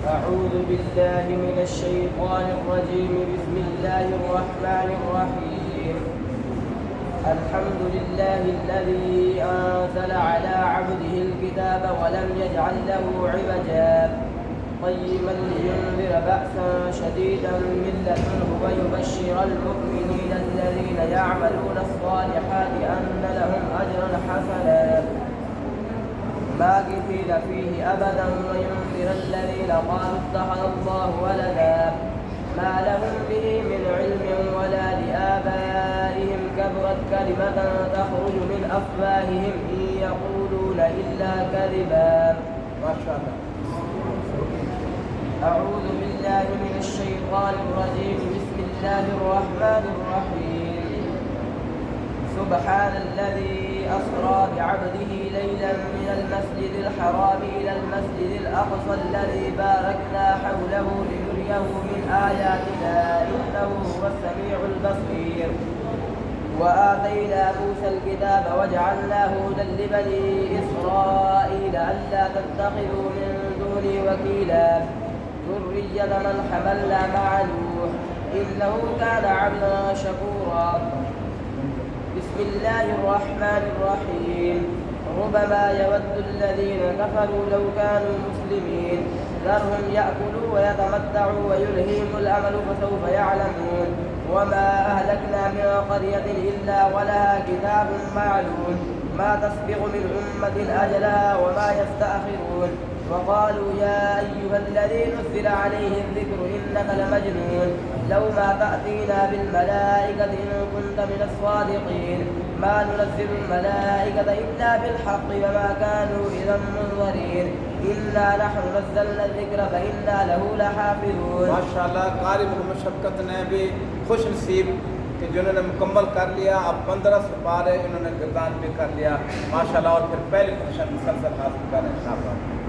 أعوذ بالله من الشيطان الرجيم. بسم الله الرحمن الرحيم. الحمد لله الذي أنزل على عبده الكتاب ولم يجعل له عوجا قيما لينذر بأسا شديدا من لدنه ويبشر المؤمنين الذين يعملون الصالحات أن لهم أجرا حسنا ماكثين فيه أبدا وينذر الذين قالوا اتخذ الله ولدا ما لهم به من علم ولا لآبائهم كبرت كلمة تخرج من أفواههم إن يقولون إلا كذبا. ما شاء الله. أعوذ بالله من الشيطان الرجيم. بسم الله الرحمن الرحيم. سبحان الذي أسرى بعبده ليلا من المسجد الحرام إلى المسجد الأقصى الذي باركنا حوله لنريه من آياتنا إنه هو السميع البصير. وآتينا موسى الكتاب وجعلناه هدى لبني إسرائيل ألا تتخذوا من دوني وكيلا ذرية من حملنا مع نوح إنه كان عبدا شكورا. بسم الله الرحمن الرحيم. ربما يود الذين كفروا لو كانوا مسلمين ذرهم يأكلوا ويتمتعوا ويلهيهم الأمل فسوف يعلمون. وما أهلكنا من قرية إلا ولها كتاب معلوم ما تسبق من أمة أجلها وما يستأخرون. وقالوا يا أيها الذي نزل عليه الذكر إنك لمجنون لو ما تأتينا بالملائكة إن كنت من الصادقين ما ننزل الملائكة إلا بالحق وما كانوا إذا منظرين إنا نحن نزلنا الذكر فإنا له لحافظون. माशाअल्लाह कारी मोहम्मद शफकत ने भी खुश नसीब कि जिन्होंने मुकम्मल कर लिया। अब 15 सुपारे इन्होंने गिरदान भी कर लिया माशाअल्लाह। और फिर पहली पोजीशन मुसलसल हासिल कर रहे हैं।